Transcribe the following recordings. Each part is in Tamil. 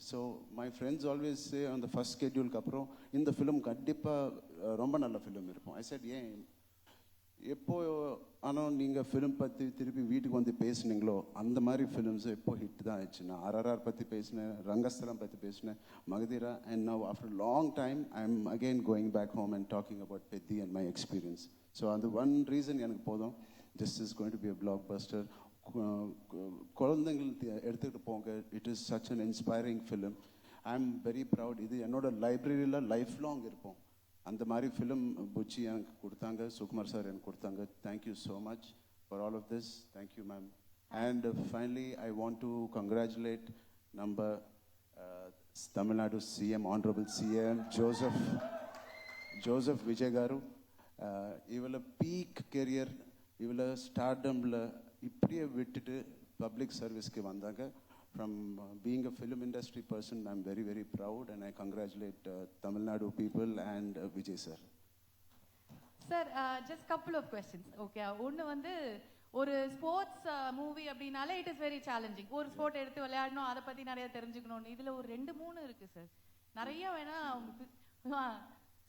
So my friends always say அந்த ஃபஸ்ட் ஸ்கெட்யூலுக்கு அப்புறம் இந்த ஃபிலிம் கண்டிப்பாக ரொம்ப நல்ல ஃபிலிம் இருக்கும். ஐ செட் ஏன் எப்போ ஆனால் நீங்கள் ஃபிலிம் பற்றி திருப்பி வீட்டுக்கு வந்து பேசுனீங்களோ அந்த மாதிரி ஃபிலிம்ஸ் எப்போ ஹிட் தான் ஆயிடுச்சு. நான் RRR பற்றி பேசினேன், ரங்கஸ்தலம் பற்றி பேசினேன், Magadheera, and now after long time I am again going back home and talking about Peddi and my experience. So அந்த ஒன் ரீசன் எனக்கு போதும். This is going to be a blockbuster. குழந்தைங்களுக்கு எடுத்துக்கிட்டு போங்க. It is such an inspiring film. I am very proud. இது என்னோட லைப்ரரியில் லைஃப் லாங் இருப்போம். அந்த மாதிரி ஃபிலிம் புச்சி எனக்கு கொடுத்தாங்க, சுகுமார் சார் எனக்கு கொடுத்தாங்க. Thank you so much for all of this. Thank you ma'am. And finally I want to congratulate நம்ம Tamil Nadu CM, honourable CM Joseph Vijay గారు. இவளை பீக் கெரியர், இவளை ஸ்டார்டமில் இப்படியே விட்டுட்டு பப்ளிக் சர்வீஸ்க்கு வந்தாங்க. From being a film industry person, I'm very, very proud and I congratulate Tamil Nadu people and Vijay sir. Sir, just couple of questions. Okay, ஒன்று வந்து ஒரு ஸ்போர்ட்ஸ் மூவி அப்படின்னாலே இட் இஸ் வெரி சேலஞ்சிங். ஒரு ஸ்போர்ட் எடுத்து விளையாடணும், அதை பற்றி நிறைய தெரிஞ்சுக்கணும். இதில் ஒரு 2-3 இருக்குது சார். நிறைய வேணா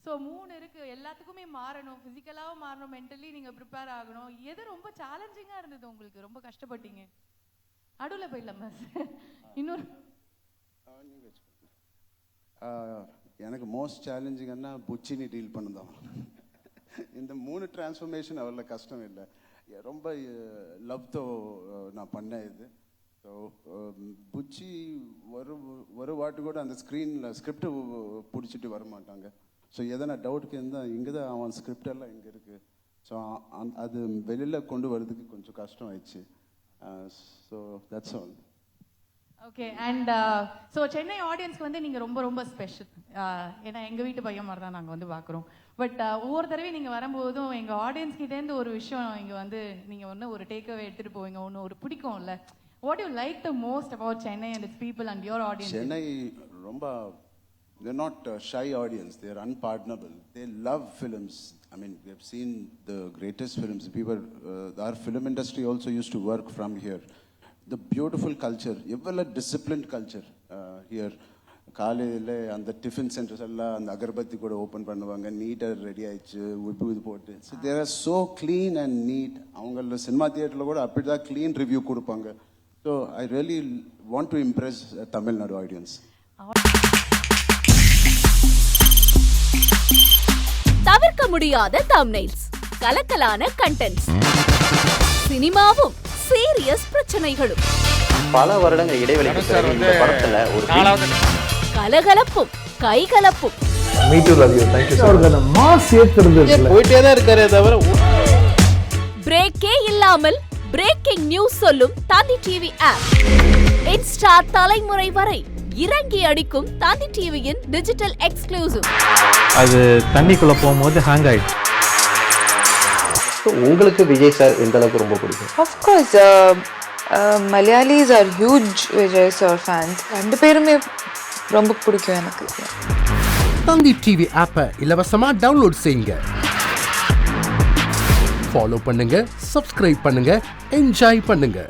ஸோ 3 இருக்குது. எல்லாத்துக்குமே மாறணும், ஃபிசிக்கலாகவும் மாறணும், மென்டலி நீங்கள் ப்ரிப்பேர் ஆகணும். எது ரொம்ப சேலஞ்சிங்காக இருந்தது உங்களுக்கு? ரொம்ப கஷ்டப்பட்டீங்க? நடுவில் போயிடலாமா இன்னொரு? எனக்கு மோஸ்ட் சேலஞ்சிங்கன்னா புச்சினி டீல் பண்ணுதான். இந்த 3 டிரான்ஸ்ஃபர்மேஷன் அவ்வளோ கஷ்டம் இல்லை. ரொம்ப லவ்தோ நான் பண்ணேன் இது. ஸோ புச்சி ஒரு வாட்டு கூட அந்த ஸ்கிரிப்டு பிடிச்சிட்டு வர மாட்டாங்க. ஸோ எதனா டவுட்டுக்கு இருந்தால் இங்கே தான் அவன் ஸ்கிரிப்டெல்லாம் இங்கே இருக்குது. ஸோ அது வெளியில் கொண்டு வரதுக்கு கொஞ்சம் கஷ்டம் ஆயிடுச்சு. So that's all. Okay, and so Chennai ஆடியன்ஸ்க்கு வந்து நீங்கள் ரொம்ப ரொம்ப ஸ்பெஷல். ஏன்னா எங்கள் வீட்டு பையன் மாதிரி தான் நாங்கள் வந்து பார்க்குறோம். பட் ஒவ்வொரு தடவையும் நீங்கள் வரும்போதும் எங்கள் ஆடியன்ஸ்கிட்டேருந்து ஒரு விஷயம் இங்கே வந்து நீங்கள் ஒன்று ஒரு டேக்அவே எடுத்துகிட்டு போவீங்க, ஒன்று ஒரு பிடிக்கும்ல. What you like the most about Chennai and its people and your audience? Chennai ரொம்ப they're not shy audience. They are unpardonable. They love films. I mean, we have seen the greatest films. People, our film industry also used to work from here. The beautiful culture, evala disciplined culture here. காலையில் அந்த டிஃபன் சென்டர்ஸ் எல்லாம் அந்த அகர்பத்தி கூட ஓப்பன் பண்ணுவாங்க, நீட்டாக ரெடி ஆயிடுச்சு, உப்பு இது போட்டு. So there are so clean and neat. அவங்கள சினிமா தியேட்டரில் கூட அப்படி தான் க்ளீன் ரிவ்யூ கொடுப்பாங்க. So I really want to impress Tamil Nadu audience. தவிர்க்க முடியாத தம்ப்நெயில்ஸ், கலக்கலான கண்டென்ட்ஸ், சினிமாவும் சீரியஸ் பிரச்சனைகளும், பல வருடங்கள் இடைவெளிக்கு பிறகு இந்த படத்துல ஒரு கலகலப்பும் கைகலப்பும். போயிட்டே தான் இருக்காரே தவிர பிரேக்கே இல்லாமல் பிரேக்கிங் நியூஸ் சொல்லும் தந்தி டிவி ஆப். இன்ஸ்டா தலைமுறை வரை இறங்கி அடிக்கும் தந்தி டிவியின் டிஜிட்டல் எக்ஸ்க்ளூசிவ். அது தண்ணிக்குள்ள போகும்போது ஹேங் ஆயிடுச்சு. உங்களுக்கு விஜய் சார் எந்த அளவுக்கு ரொம்ப பிடிக்கும்? Of course, Malayalis are huge Vijay sir fans. ரெண்டு பேருமே ரொம்ப பிடிக்கும் எனக்கு. தந்தி டிவி ஆப்பை இலவசமா டவுன்லோட் செய்யுங்க. ஃபாலோ பண்ணுங்க, சப்ஸ்கிரைப் பண்ணுங்க, என்ஜாய் பண்ணுங்க.